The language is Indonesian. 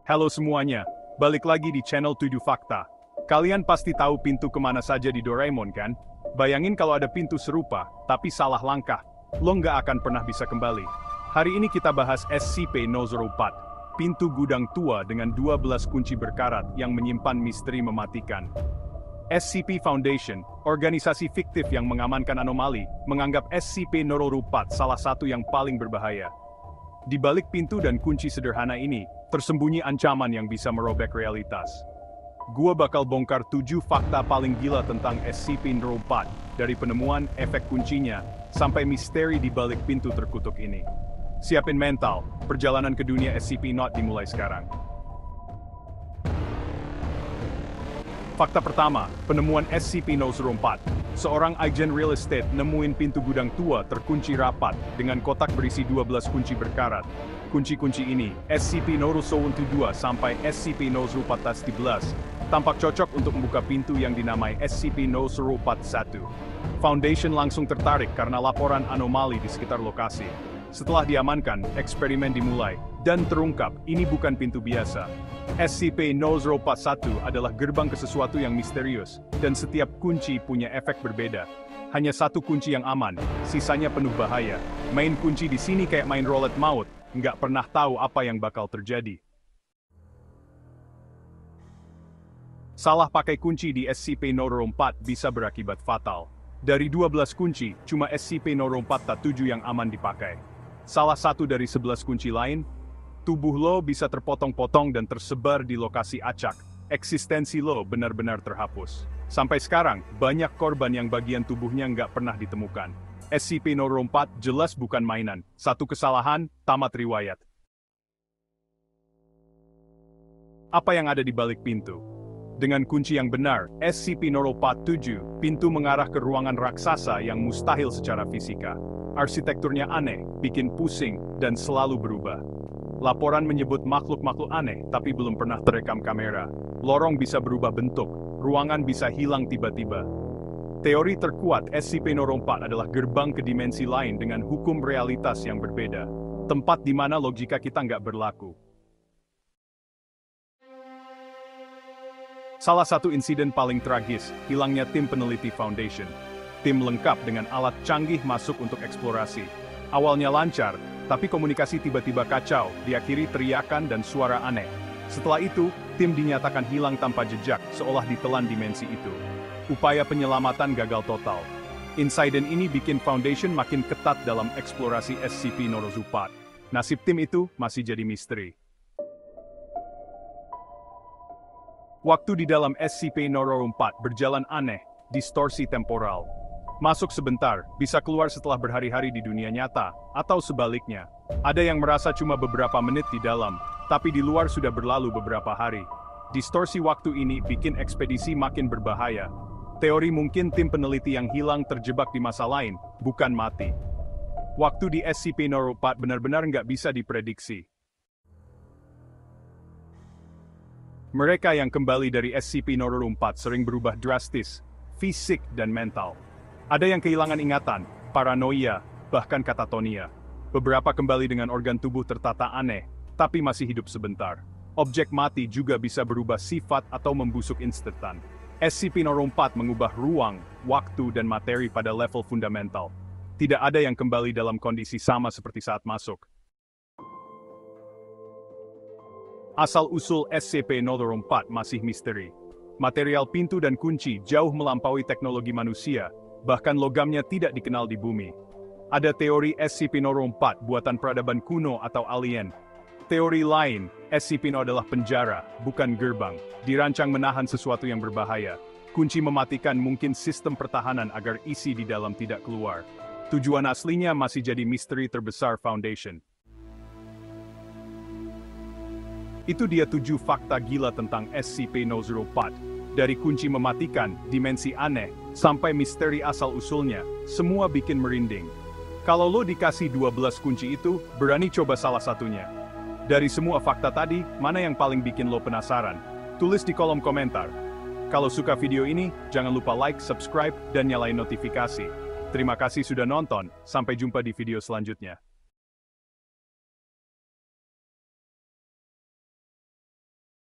Halo semuanya, balik lagi di channel 7 Fakta. Kalian pasti tahu pintu kemana saja di Doraemon kan? Bayangin kalau ada pintu serupa, tapi salah langkah. Lo nggak akan pernah bisa kembali. Hari ini kita bahas SCP-004, pintu gudang tua dengan 12 kunci berkarat yang menyimpan misteri mematikan. SCP Foundation, organisasi fiktif yang mengamankan anomali, menganggap SCP-004 salah satu yang paling berbahaya. Di balik pintu dan kunci sederhana ini, tersembunyi ancaman yang bisa merobek realitas. Gua bakal bongkar 7 fakta paling gila tentang SCP-004, dari penemuan, efek kuncinya, sampai misteri di balik pintu terkutuk ini. Siapin mental, perjalanan ke dunia SCP-0 dimulai sekarang. Fakta pertama, penemuan SCP-004. Seorang agen real estate nemuin pintu gudang tua terkunci rapat dengan kotak berisi 12 kunci berkarat. Kunci-kunci ini, SCP-002 sampai SCP-014, tampak cocok untuk membuka pintu yang dinamai SCP-041. Foundation langsung tertarik karena laporan anomali di sekitar lokasi. Setelah diamankan, eksperimen dimulai, dan terungkap ini bukan pintu biasa. SCP-041 adalah gerbang ke sesuatu yang misterius, dan setiap kunci punya efek berbeda. Hanya satu kunci yang aman, sisanya penuh bahaya. Main kunci di sini kayak main roulette maut, nggak pernah tahu apa yang bakal terjadi. Salah pakai kunci di SCP-004 bisa berakibat fatal. Dari 12 kunci, cuma SCP-047 yang aman dipakai. Salah satu dari 11 kunci lain, tubuh lo bisa terpotong-potong dan tersebar di lokasi acak. Eksistensi lo benar-benar terhapus. Sampai sekarang, banyak korban yang bagian tubuhnya nggak pernah ditemukan. SCP-004 jelas bukan mainan. Satu kesalahan, tamat riwayat. Apa yang ada di balik pintu? Dengan kunci yang benar, SCP-047, pintu mengarah ke ruangan raksasa yang mustahil secara fisika. Arsitekturnya aneh, bikin pusing, dan selalu berubah. Laporan menyebut makhluk-makhluk aneh, tapi belum pernah terekam kamera. Lorong bisa berubah bentuk, ruangan bisa hilang tiba-tiba. Teori terkuat SCP-004 adalah gerbang ke dimensi lain dengan hukum realitas yang berbeda. Tempat di mana logika kita nggak berlaku. Salah satu insiden paling tragis, hilangnya tim peneliti Foundation. Tim lengkap dengan alat canggih masuk untuk eksplorasi. Awalnya lancar, tapi komunikasi tiba-tiba kacau, diakhiri teriakan dan suara aneh. Setelah itu, tim dinyatakan hilang tanpa jejak, seolah ditelan dimensi itu. Upaya penyelamatan gagal total. Insiden ini bikin Foundation makin ketat dalam eksplorasi SCP-004. Nasib tim itu masih jadi misteri. Waktu di dalam SCP-004 berjalan aneh, distorsi temporal. Masuk sebentar, bisa keluar setelah berhari-hari di dunia nyata, atau sebaliknya. Ada yang merasa cuma beberapa menit di dalam, tapi di luar sudah berlalu beberapa hari. Distorsi waktu ini bikin ekspedisi makin berbahaya. Teori mungkin tim peneliti yang hilang terjebak di masa lain, bukan mati. Waktu di SCP-004 benar-benar nggak bisa diprediksi. Mereka yang kembali dari SCP-004 sering berubah drastis, fisik dan mental. Ada yang kehilangan ingatan, paranoia, bahkan katatonia. Beberapa kembali dengan organ tubuh tertata aneh, tapi masih hidup sebentar. Objek mati juga bisa berubah sifat atau membusuk instan. SCP-004 mengubah ruang, waktu, dan materi pada level fundamental. Tidak ada yang kembali dalam kondisi sama seperti saat masuk. Asal-usul SCP-004 masih misteri. Material pintu dan kunci jauh melampaui teknologi manusia, bahkan logamnya tidak dikenal di bumi. Ada teori SCP-004 buatan peradaban kuno atau alien. Teori lain, SCP-0 adalah penjara, bukan gerbang, dirancang menahan sesuatu yang berbahaya. Kunci mematikan mungkin sistem pertahanan agar isi di dalam tidak keluar. Tujuan aslinya masih jadi misteri terbesar Foundation. Itu dia 7 fakta gila tentang SCP-004. Dari kunci mematikan, dimensi aneh, sampai misteri asal-usulnya, semua bikin merinding. Kalau lo dikasih 12 kunci itu, berani coba salah satunya. Dari semua fakta tadi, mana yang paling bikin lo penasaran? Tulis di kolom komentar. Kalau suka video ini, jangan lupa like, subscribe, dan nyalain notifikasi. Terima kasih sudah nonton, sampai jumpa di video selanjutnya.